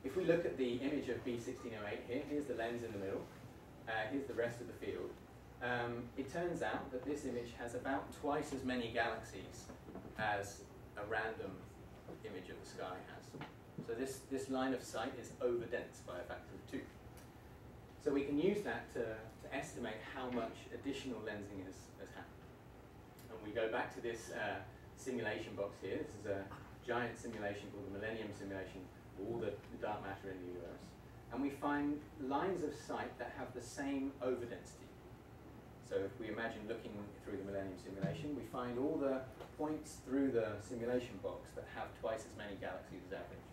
if we look at the image of B1608 here, here's the lens in the middle, here's the rest of the field. It turns out that this image has about twice as many galaxies as a random image of the sky has. So this line of sight is over-dense by a factor of 2. So we can use that to estimate how much additional lensing has happened. And we go back to this simulation box here. This is a giant simulation called the Millennium Simulation, all the dark matter in the universe. And we find lines of sight that have the same overdensity. So if we imagine looking through the Millennium Simulation, we find all the points through the simulation box that have twice as many galaxies as average.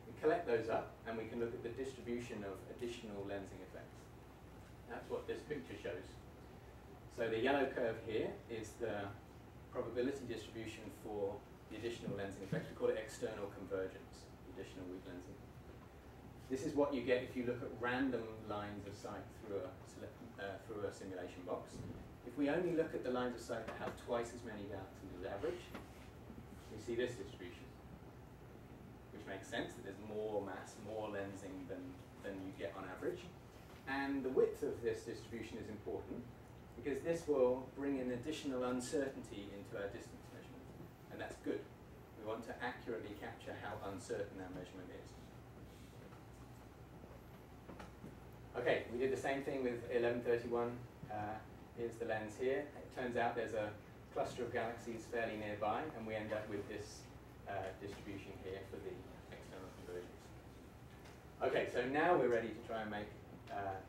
We collect those up, and we can look at the distribution of additional lensing effects. That's what this picture shows. So the yellow curve here is the probability distribution for the additional lensing effects. We call it external convergence, additional weak lensing. This is what you get if you look at random lines of sight through a simulation box. If we only look at the lines of sight that have twice as many galaxies as average, we see this distribution, which makes sense that there's more mass, more lensing than you get on average. And the width of this distribution is important because this will bring in additional uncertainty into our distance measurement, and that's good. We want to accurately capture how uncertain our measurement is. Okay, we did the same thing with 1131. Here's the lens here. It turns out there's a cluster of galaxies fairly nearby, and we end up with this distribution here for the external convergence. Okay, so now we're ready to try and make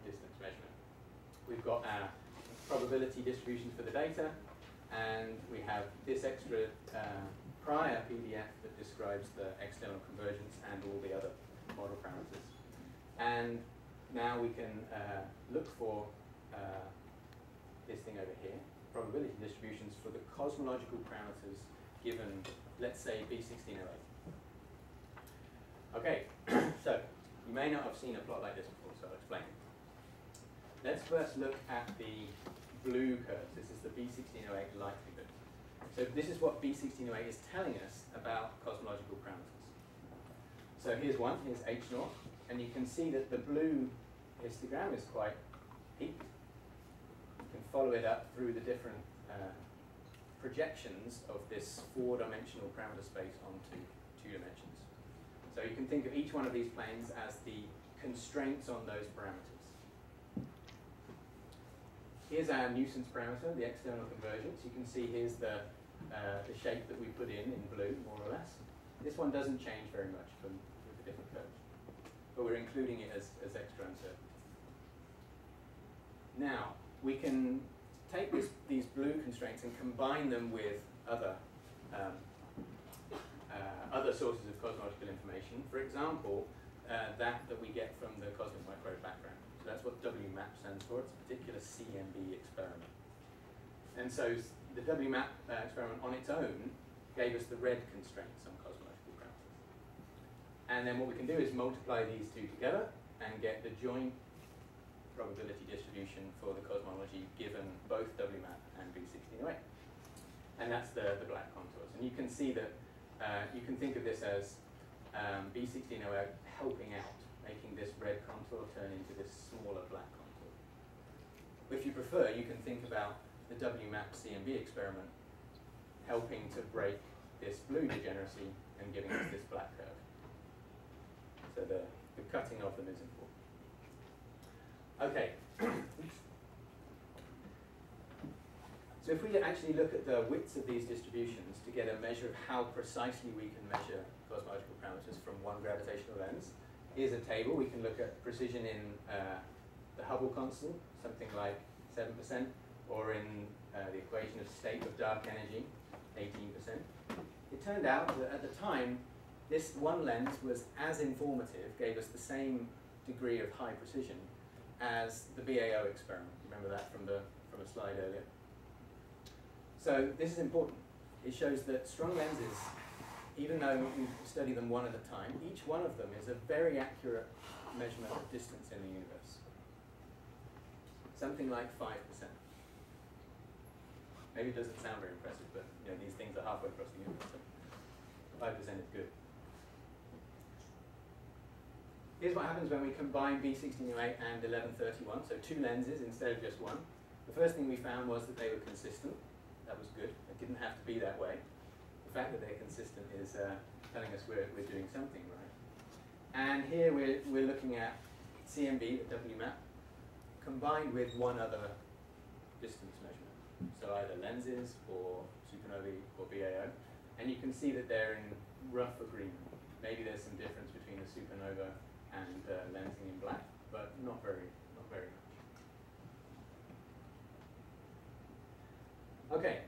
distance measurement. We've got our probability distributions for the data, and we have this extra prior PDF that describes the external convergence and all the other model parameters. And now we can look for this thing over here, probability distributions for the cosmological parameters given, let's say, B1608. Okay, so you may not have seen a plot like this before, so I'll explain. Let's first look at the blue curves. This is the B1608 likelihood. So this is what B1608 is telling us about cosmological parameters. So here's one, here's H0, and you can see that the blue histogram is quite peaked. You can follow it up through the different projections of this 4-dimensional parameter space onto 2 dimensions. So you can think of each one of these planes as the constraints on those parameters. Here's our nuisance parameter, the external convergence. You can see here's the shape that we put in blue, more or less. This one doesn't change very much with the different curves, but we're including it as extra uncertainty. Now, we can take these blue constraints and combine them with other sources of cosmological information. For example, that we get from the cosmic microwave background. So that's what WMAP stands for. It's a particular CMB experiment. And so the WMAP experiment on its own gave us the red constraints on cosmological parameters. And then what we can do is multiply these two together and get the joint probability distribution for the cosmology given both WMAP and B1608. And that's the black contours. And you can see that you can think of this as B1608 helping out, making this red contour turn into this smaller black contour. If you prefer, you can think about the WMAP CMB experiment helping to break this blue degeneracy and giving us this black curve. So the cutting of them is important. Okay. So if we actually look at the widths of these distributions to get a measure of how precisely we can measure cosmological parameters from one gravitational lens, here's a table. We can look at precision in the Hubble constant, something like 7%, or in the equation of state of dark energy, 18%. It turned out that at the time, this one lens was as informative, gave us the same degree of high precision as the BAO experiment. Remember that from a slide earlier. So this is important. It shows that strong lenses, even though we study them one at a time, each one of them is a very accurate measurement of distance in the universe. Something like 5%. Maybe it doesn't sound very impressive, but these things are halfway across the universe, so 5% is good. here's what happens when we combine B1608 and 1131, so two lenses instead of just one. The first thing we found was that they were consistent. That was good. It didn't have to be that way. The fact that they're consistent is telling us we're doing something right. And here we're looking at CMB, the WMAP, combined with one other distance measurement. So either lenses or supernovae or BAO. And you can see that they're in rough agreement. Maybe there's some difference between the supernova and lensing in black, but not very much. Okay,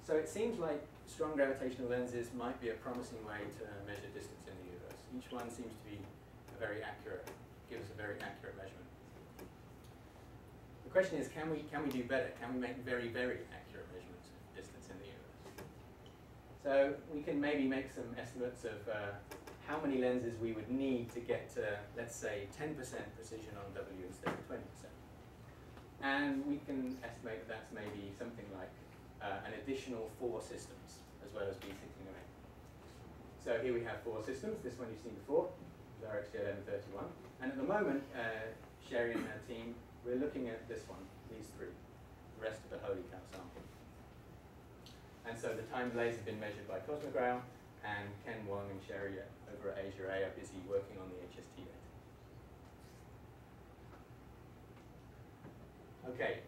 so it seems like strong gravitational lenses might be a promising way to measure distance in the universe. Each one seems to be gives a very accurate measurement. The question is, can we do better? Can we make very, very accurate measurements of distance in the universe? So we can maybe make some estimates of how many lenses we would need to get to, let's say, 10% precision on W instead of 20%. And we can estimate that that's maybe something like an additional 4 systems, as well as B1608. So here we have 4 systems. This one you've seen before, RxJ 1131. And at the moment, Sherry and her team, we're looking at this one, these 3, the rest of the Holy Cow sample. And so the time delays have been measured by Cosmograph, and Ken Wong and Sherry over at ASIAA are busy working on the HST data. Okay,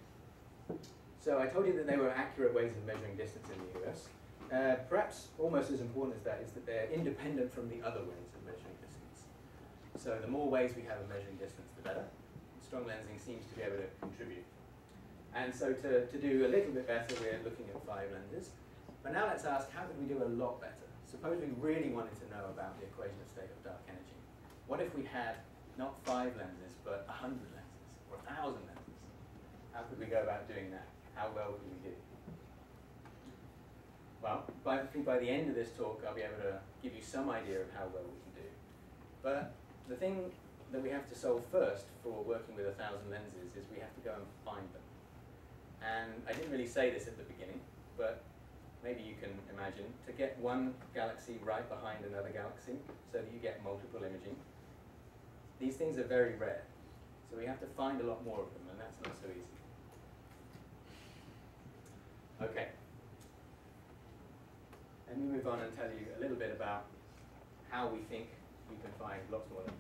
so I told you that they were accurate ways of measuring distance in the universe. Perhaps almost as important as that is that they're independent from the other ways of measuring distance. So the more ways we have of measuring distance, the better. Strong lensing seems to be able to contribute. And so to do a little bit better, we're looking at 5 lenses. But now let's ask, how could we do a lot better? Suppose we really wanted to know about the equation of state of dark energy. What if we had not 5 lenses, but 100 lenses, or 1,000 lenses? How could we go about doing that? How well could we do? Well, I think by the end of this talk, I'll be able to give you some idea of how well we can do. But the thing that we have to solve first for working with 1,000 lenses is we have to go and find them. And I didn't really say this at the beginning, but maybe you can imagine, to get one galaxy right behind another galaxy so that you get multiple imaging, these things are very rare. So we have to find a lot more of them, and that's not so easy. Okay. Let me move on and tell you a little bit about how we think we can find lots more lenses.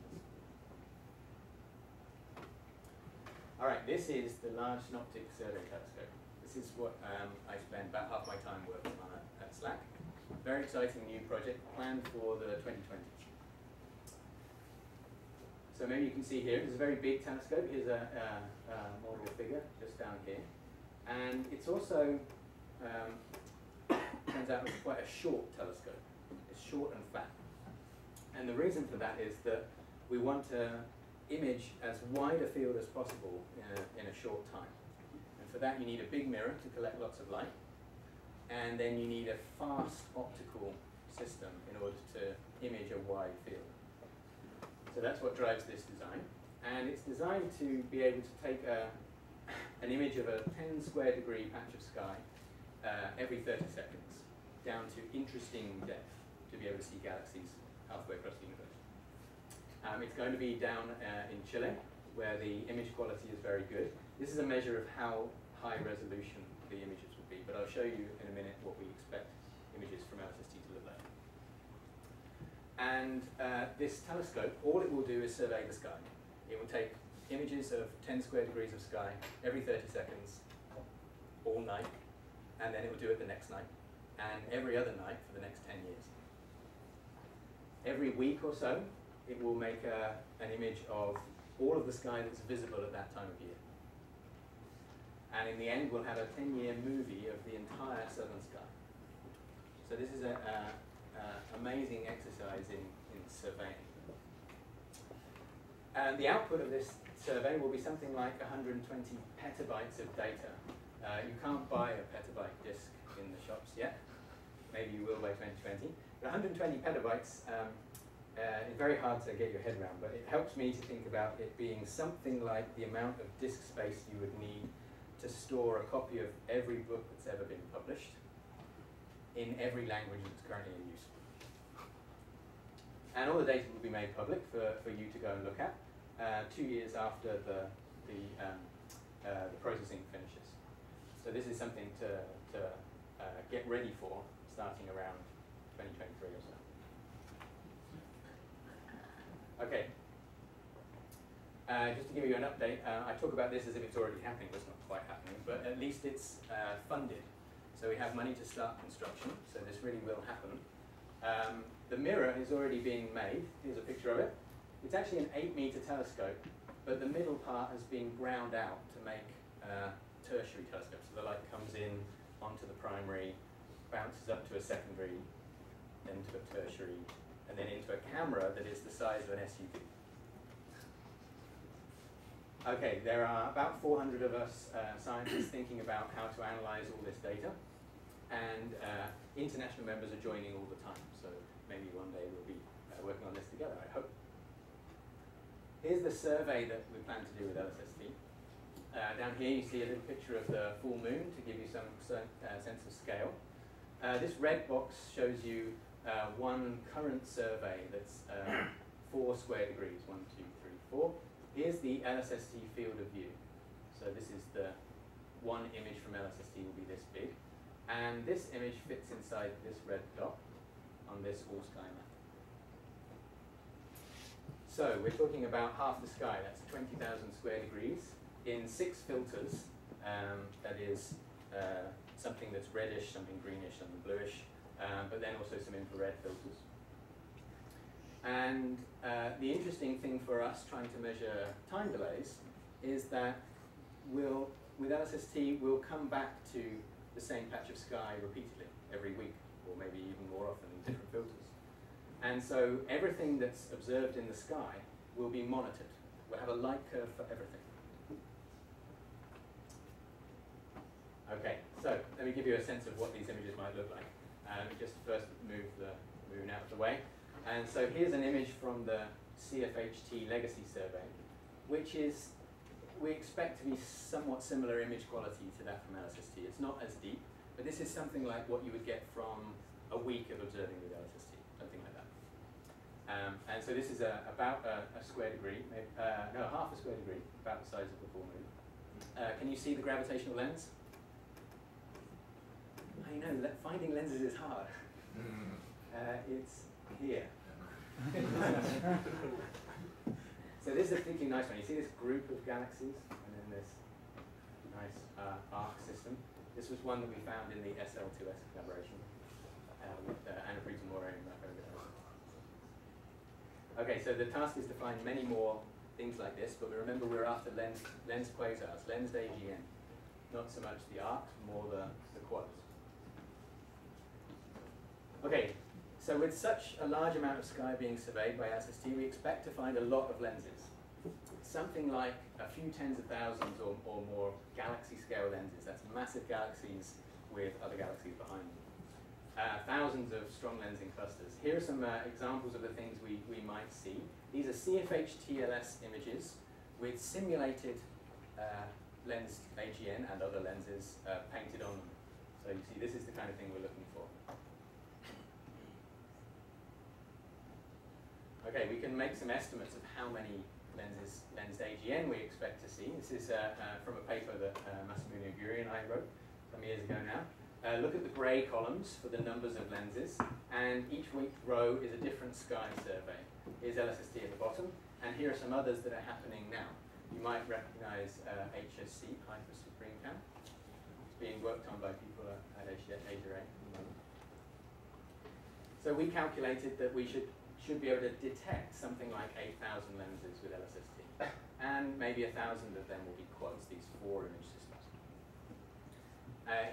All right, this is the Large Synoptic Survey Telescope. This is what I spent about half my time working on at SLAC. Very exciting new project planned for the 2020s. So maybe you can see here, this is a very big telescope. Here's a model figure just down here. And it's also, turns out it's quite a short telescope. It's short and fat. And the reason for that is that we want to image as wide a field as possible in a short time. And for that you need a big mirror to collect lots of light, and then you need a fast optical system in order to image a wide field. So that's what drives this design. And it's designed to be able to take an image of a 10 square degree patch of sky every 30 seconds down to interesting depth to be able to see galaxies halfway across the universe. It's going to be down in Chile, where the image quality is very good. This is a measure of how high resolution the images will be, but I'll show you in a minute what we expect images from LSST to look like. And this telescope, all it will do is survey the sky. It will take images of 10 square degrees of sky every 30 seconds, all night, and then it will do it the next night, and every other night for the next 10 years. Every week or so, it will make an image of all of the sky that's visible at that time of year. And in the end, we'll have a 10-year movie of the entire southern sky. So this is an amazing exercise in surveying. And the output of this survey will be something like 120 petabytes of data. You can't buy a petabyte disk in the shops yet. Maybe you will by 2020. But 120 petabytes is very hard to get your head around, but it helps me to think about it being something like the amount of disk space you would need to store a copy of every book that's ever been published in every language that's currently in use. And all the data will be made public for you to go and look at 2 years after the processing finishes. So this is something to get ready for starting around 2023 or so. Okay. Just to give you an update, I talk about this as if it's already happening, but it's not quite happening, but at least it's funded. So we have money to start construction, so this really will happen. The mirror is already being made. Here's a picture of it. It's actually an 8-meter telescope, but the middle part has been ground out to make tertiary telescopes. So the light comes in onto the primary, bounces up to a secondary, then to a tertiary, and then into a camera that is the size of an SUV. Okay, there are about 400 of us scientists thinking about how to analyze all this data, and international members are joining all the time, so maybe one day we'll be working on this together, I hope. Here's the survey that we plan to do with LSST. Down here you see a little picture of the full moon to give you some sense of scale. This red box shows you one current survey that's 4 square degrees, 1, 2, 3, 4. Here's the LSST field of view. So this is the one image from LSST will be this big. And this image fits inside this red dot on this all sky map. So we're talking about half the sky, that's 20,000 square degrees, in 6 filters. That is something that's reddish, something greenish, something bluish, but then also some infrared filters. And the interesting thing for us trying to measure time delays is that with LSST, we'll come back to the same patch of sky repeatedly every week, or maybe even more often in different filters. And so everything that's observed in the sky will be monitored. We'll have a light curve for everything. Okay, so let me give you a sense of what these images might look like. Just first move the moon out of the way. And so here's an image from the CFHT Legacy survey, which is, we expect to be somewhat similar image quality to that from LSST. It's not as deep, but this is something like what you would get from a week of observing with LSST, something like that. And so this is about a square degree, maybe, no, half a square degree, about the size of the full moon. Can you see the gravitational lens? I know, finding lenses is hard. It's here. So this is a particularly nice one. You see this group of galaxies, and then this nice arc system. This was one that we found in the SL2S collaboration with Anna Pritamore and Raffaele. Okay, so the task is to find many more things like this, but remember we're after lens quasars, lensed AGN. Not so much the arcs, more the quads. Okay, so with such a large amount of sky being surveyed by LSST, we expect to find a lot of lenses. Something like a few tens of thousands or more galaxy-scale lenses. That's massive galaxies with other galaxies behind them. Thousands of strong lensing clusters. Here are some examples of the things we might see. These are CFHT images with simulated lensed AGN and other lenses painted on them. So you see, this is the kind of thing we're looking for. Okay, we can make some estimates of how many lensed AGN we expect to see. This is from a paper that Massimiliano Guri and I wrote some years ago now. Look at the grey columns for the numbers of lenses, and each row is a different sky survey. Here's LSST at the bottom, and here are some others that are happening now. You might recognize HSC, Hyper Supreme Cam. It's being worked on by people at ASIAA at the moment. So we calculated that we should be able to detect something like 8,000 lenses with LSST, and maybe 1,000 of them will be quads, these 4 image systems.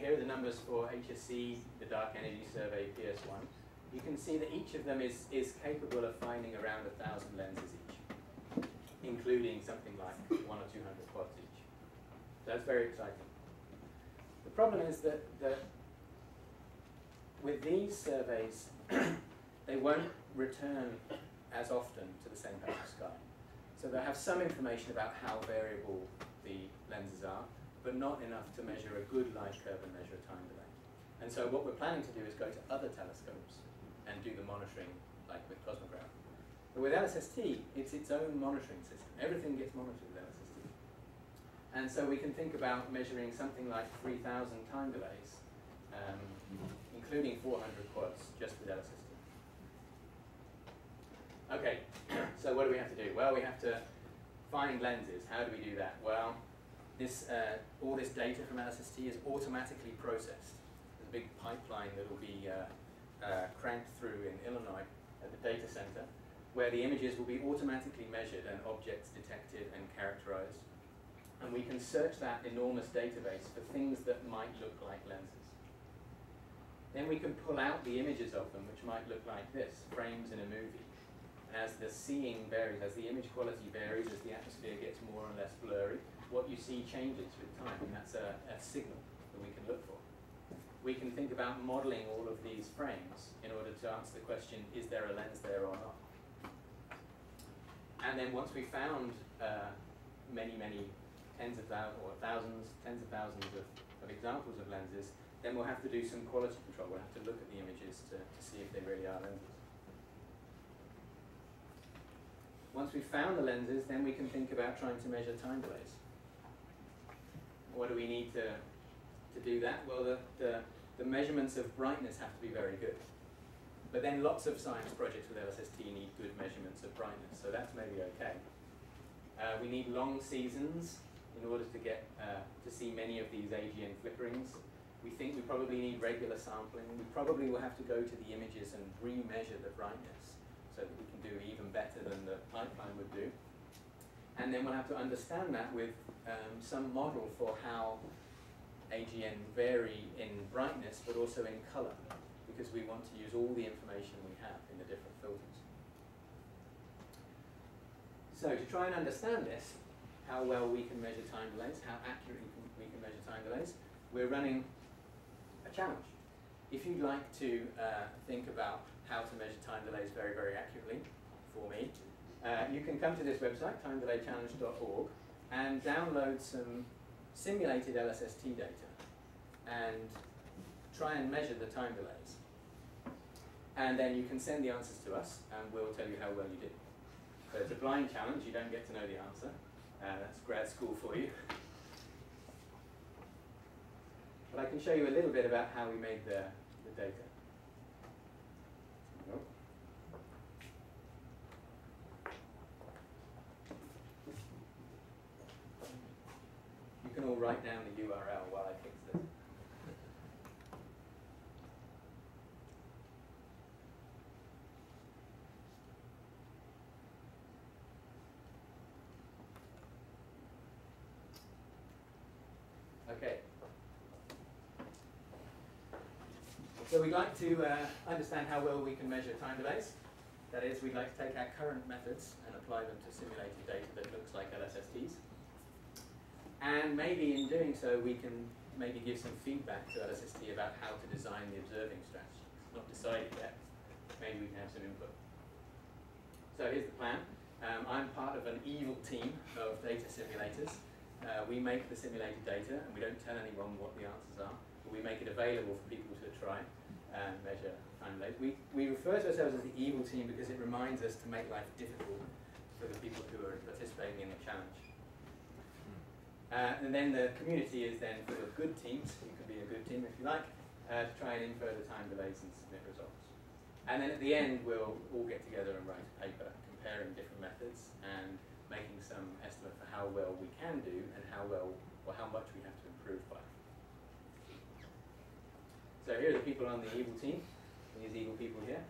Here are the numbers for HSC, the Dark Energy Survey, PS1. You can see that each of them is capable of finding around 1,000 lenses each, including something like 100 or 200 quads each. So that's very exciting. The problem is that with these surveys, they won't return as often to the same patch of sky. So they'll have some information about how variable the lenses are, but not enough to measure a good light curve and measure a time delay. And so what we're planning to do is go to other telescopes and do the monitoring, like with cosmograph, But with LSST, it's its own monitoring system. Everything gets monitored with LSST. And so we can think about measuring something like 3,000 time delays, including 400 quads, just with LSST. Okay, so what do we have to do? Well, we have to find lenses. How do we do that? Well, all this data from LSST is automatically processed. There's a big pipeline that will be cranked through in Illinois at the data center, where the images will be automatically measured and objects detected and characterized. And we can search that enormous database for things that might look like lenses. Then we can pull out the images of them, which might look like this, frames in a movie. And as the seeing varies, as the image quality varies, as the atmosphere gets more and less blurry, what you see changes with time, and that's a signal that we can look for. We can think about modeling all of these frames in order to answer the question, is there a lens there or not? And then once we found many tens of thousands or thousands, tens of thousands of examples of lenses, then we'll have to do some quality control. We'll have to look at the images to see if they really are lenses. Once we've found the lenses, then we can think about trying to measure time delays. What do we need to do that? Well, the measurements of brightness have to be very good. But then lots of science projects with LSST need good measurements of brightness, so that's maybe okay. We need long seasons in order to get to see many of these AGN flickerings. We think we probably need regular sampling. We probably will have to go to the images and re-measure the brightness so that we can do even better than the pipeline would do. And then we'll have to understand that with some model for how AGN vary in brightness but also in color, because we want to use all the information we have in the different filters. So to try and understand this, how well we can measure time delays, how accurately we can measure time delays, we're running a challenge. If you'd like to think about how to measure time delays very, very accurately for me, you can come to this website, timedelaychallenge.org, and download some simulated LSST data and try and measure the time delays. And then you can send the answers to us, and we'll tell you how well you did. So it's a blind challenge, you don't get to know the answer. That's grad school for you. But I can show you a little bit about how we made the data. Oh. You can all write down the URL while I fix this. Okay. So we'd like to understand how well we can measure time delays. That is, we'd like to take our current methods and apply them to simulated data that looks like LSSTs. And maybe in doing so, we can maybe give some feedback to LSST about how to design the observing strategy. It's not decided yet. Maybe we can have some input. So here's the plan. I'm part of an evil team of data simulators. We make the simulated data, and we don't tell anyone what the answers are, but we make it available for people to try and measure time delays. We refer to ourselves as the evil team because it reminds us to make life difficult for the people who are participating in the challenge. And then the community is then full of good teams. You can be a good team if you like, to try and infer the time delays and submit results. And then at the end, we'll all get together and write a paper comparing different methods and making some estimate for how well we can do and how well or how much we have to improve by. So here are the people on the evil team, these evil people here.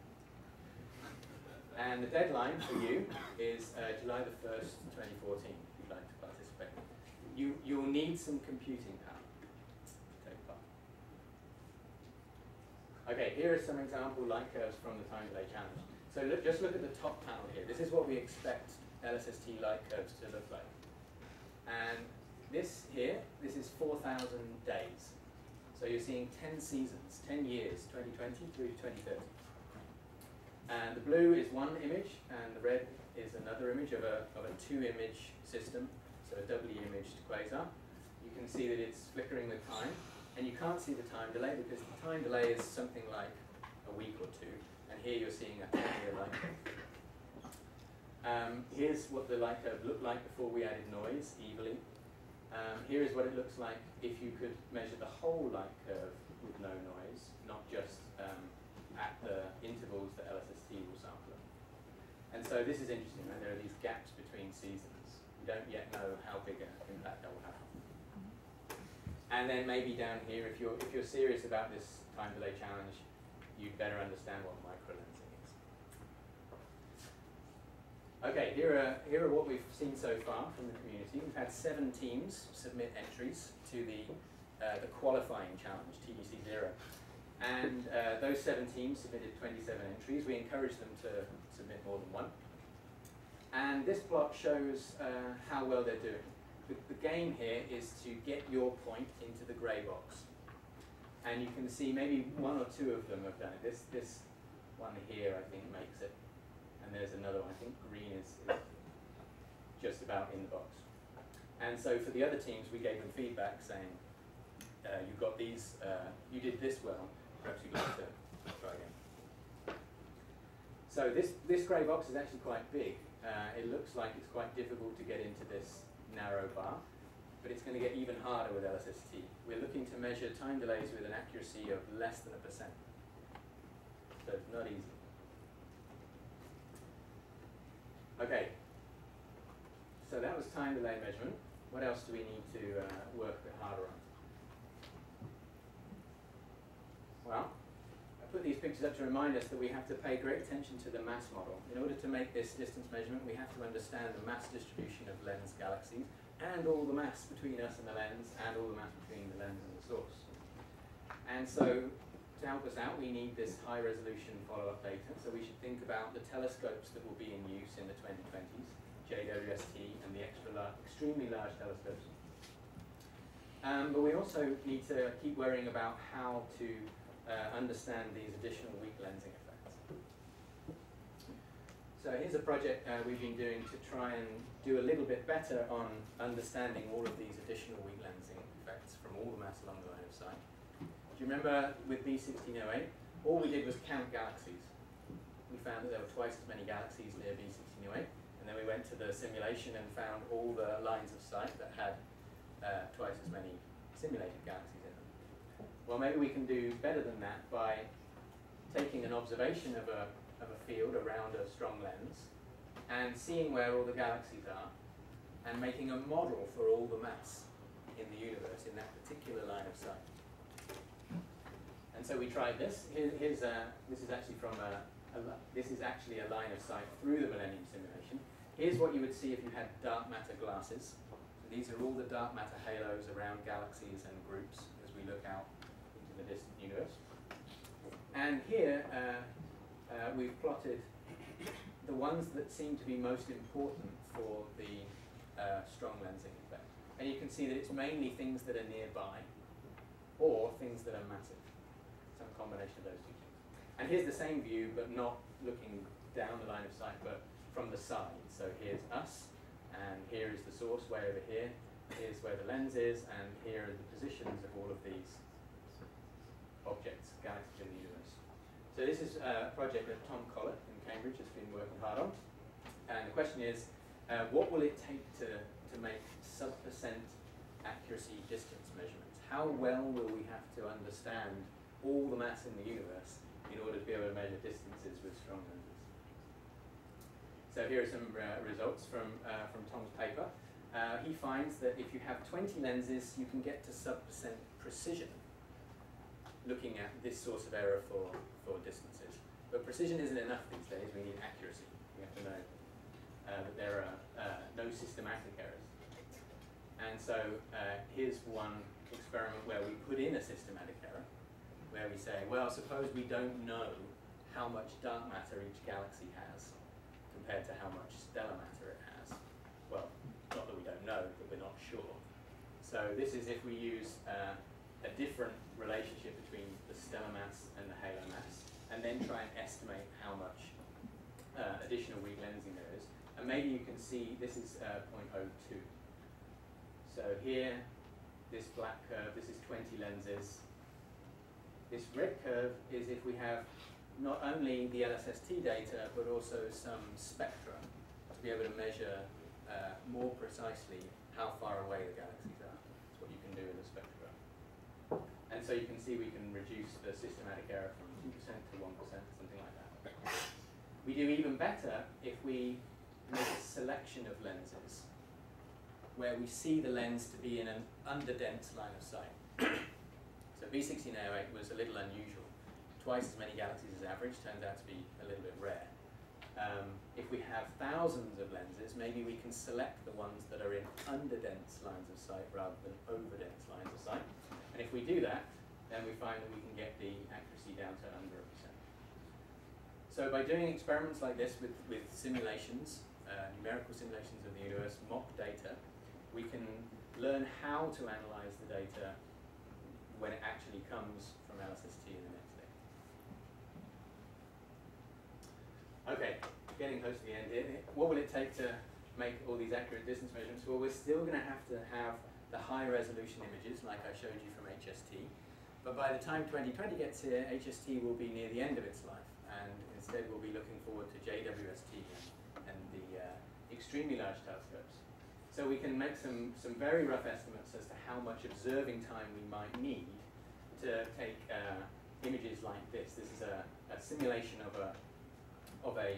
And the deadline for you is July the 1st, 2014, if you'd like to participate. You'll need some computing power to take part. Okay, here are some example light curves from the time delay challenge. So just look at the top panel here. This is what we expect LSST light curves to look like. And this here, this is 4,000 days. So you're seeing 10 seasons, 10 years, 2020 through 2030. And the blue is one image, and the red is another image of a two-image system, so a doubly imaged quasar. You can see that it's flickering with time, and you can't see the time delay because the time delay is something like a week or two, and here you're seeing a 10-year light curve. Here's what the light curve looked like before we added noise, evilly. Here is what it looks like if you could measure the whole light curve with no noise, not just at the intervals that LSST will sample. And so this is interesting, right? There are these gaps between seasons. We don't yet know how big an impact that will have. And then maybe down here, if you're serious about this time delay challenge, you'd better understand what microlensing is. Okay, here are what we've seen so far from the community. We've had 7 teams submit entries to the qualifying challenge, TDC 0. And those 7 teams submitted 27 entries. We encouraged them to submit more than one. And this plot shows how well they're doing. The game here is to get your point into the grey box. And you can see maybe 1 or 2 of them have done it. This one here, I think, makes it. And there's another one. I think green is just about in the box. And so for the other teams, we gave them feedback saying, you got these, you did this well, perhaps you'd like to try again. So this grey box is actually quite big. It looks like it's quite difficult to get into this narrow bar, but it's going to get even harder with LSST. We're looking to measure time delays with an accuracy of less than 1%. So it's not easy. Okay, so that was time delay measurement. What else do we need to work a bit harder on? Well, I put these pictures up to remind us that we have to pay great attention to the mass model. In order to make this distance measurement, we have to understand the mass distribution of lens galaxies and all the mass between us and the lens and all the mass between the lens and the source. And so, to help us out, we need this high resolution follow-up data. So we should think about the telescopes that will be in use in the 2020s, JWST and the extremely large telescopes. But we also need to keep worrying about how to understand these additional weak lensing effects. So here's a project we've been doing to try and do a little bit better on understanding all of these additional weak lensing effects from all the mass along the line of sight. Do you remember with B1608, all we did was count galaxies. We found that there were twice as many galaxies near B1608, and then we went to the simulation and found all the lines of sight that had twice as many simulated galaxies in them. Well, maybe we can do better than that by taking an observation of a field around a strong lens and seeing where all the galaxies are and making a model for all the mass in the universe in that particular line of sight. And so we tried this. This is actually from this is actually a line of sight through the Millennium simulation. Here's what you would see if you had dark matter glasses. So these are all the dark matter halos around galaxies and groups as we look out into the distant universe. And here we've plotted the ones that seem to be most important for the strong lensing effect. And you can see that it's mainly things that are nearby or things that are massive. Some combination of those two things. And here's the same view, but not looking down the line of sight, but from the side. So here's us, and here is the source way over here. Here's where the lens is, and here are the positions of all of these objects, galaxies in the universe. So this is a project that Tom Collett in Cambridge has been working hard on. And the question is, what will it take to make sub-percent accuracy distance measurements? How well will we have to understand all the mass in the universe in order to be able to measure distances with strong lenses? So here are some results from Tom's paper. He finds that if you have 20 lenses, you can get to sub-percent precision looking at this source of error for distances. But precision isn't enough these days, we need accuracy. We have to know that there are no systematic errors. And so here's one experiment where we put in a systematic error, where we say, well, suppose we don't know how much dark matter each galaxy has compared to how much stellar matter it has. Well, not that we don't know, but we're not sure. So this is if we use a different relationship between the stellar mass and the halo mass, and then try and estimate how much additional weak lensing there is. And maybe you can see this is 0.02. So here, this black curve, this is 20 lenses. This red curve is if we have not only the LSST data, but also some spectra. to be able to measure more precisely how far away the galaxies are. That's what you can do in the spectrograph. And so you can see we can reduce the systematic error from 2% to 1%, something like that. We do even better if we make a selection of lenses where we see the lens to be in an underdense line of sight. So B1608 was a little unusual. Twice as many galaxies as average turns out to be a little bit rare. If we have thousands of lenses, maybe we can select the ones that are in underdense lines of sight rather than overdense lines of sight. And if we do that, then we find that we can get the accuracy down to under 1%. So by doing experiments like this with simulations, numerical simulations of the universe, mock data, we can learn how to analyze the data when it actually comes from LSST in the next day. Okay, getting close to the end here. What will it take to make all these accurate distance measurements? Well, we're still going to have the high resolution images like I showed you from HST. But by the time 2020 gets here, HST will be near the end of its life, and instead we'll be looking forward to JWST and the extremely large telescopes. So we can make some very rough estimates as to how much observing time we might need to take images like this. This is a simulation of a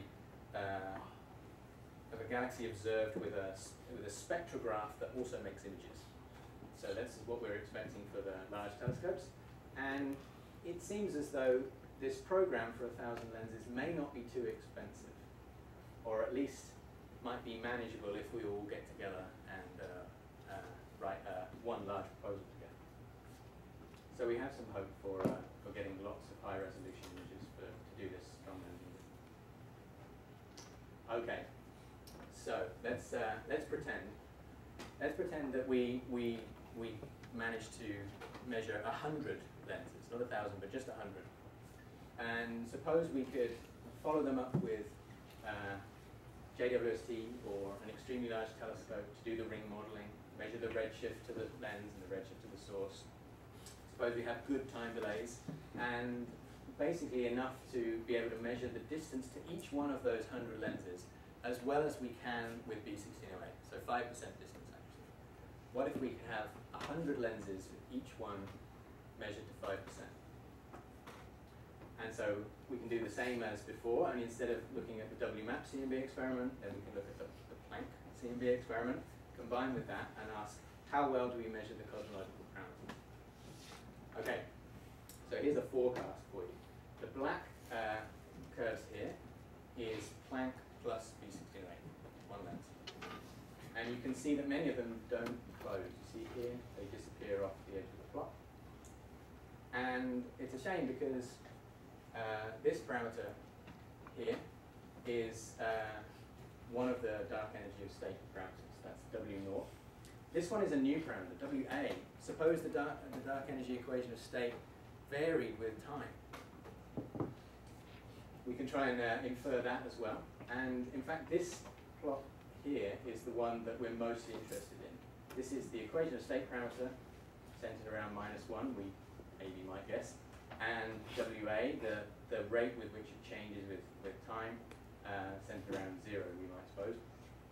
galaxy observed with a spectrograph that also makes images. So this is what we're expecting for the large telescopes. And it seems as though this program for 1,000 lenses may not be too expensive, or at least might be manageable if we all get together and write one large proposal together. So we have some hope for getting lots of high resolution images to do this strong lensing. Okay, so let's pretend that we managed to measure 100 lenses, not 1,000, but just 100. And suppose we could follow them up with JWST or an extremely large telescope to do the ring modeling, measure the redshift to the lens and the redshift to the source. Suppose we have good time delays and basically enough to be able to measure the distance to each one of those 100 lenses as well as we can with B1608, so 5% distance actually. What if we could have 100 lenses with each one measured to 5%? And so we can do the same as before, only instead of looking at the WMAP CMB experiment, then we can look at the Planck CMB experiment, combine with that and ask how well do we measure the cosmological parameters. Okay, so here's a forecast for you. The black curves here is Planck plus B1608, one lens. And you can see that many of them don't close. You see here, they disappear off the edge of the plot. And it's a shame because this parameter here is one of the dark energy of state parameters. That's W0. This one is a new parameter, WA. Suppose the dark energy equation of state varied with time. We can try and infer that as well. And in fact, this plot here is the one that we're mostly interested in. This is the equation of state parameter centered around -1, we maybe might guess. And WA, the rate with which it changes with time, centered around 0, we might suppose.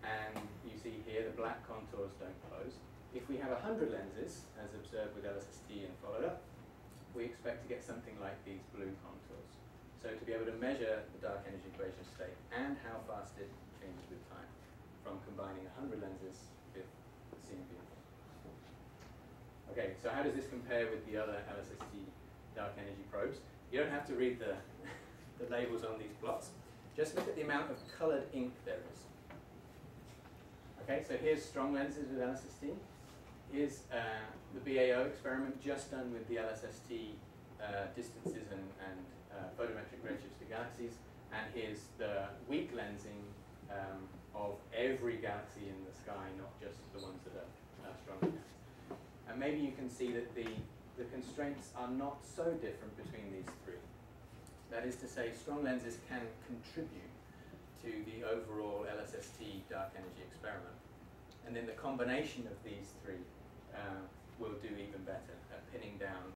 And you see here the black contours don't close. If we have 100 lenses, as observed with LSST and followed up, we expect to get something like these blue contours. So to be able to measure the dark energy equation of state and how fast it changes with time from combining 100 lenses with the CMB. Okay, so how does this compare with the other LSST dark energy probes? You don't have to read the labels on these plots. Just look at the amount of colored ink there is. Okay, so here's strong lenses with LSST. Here's the BAO experiment just done with the LSST distances and photometric redshifts to galaxies. And here's the weak lensing of every galaxy in the sky, not just the ones that are strong. And maybe you can see that the constraints are not so different between these three. That is to say, strong lenses can contribute to the overall LSST dark energy experiment. And then the combination of these three will do even better at pinning down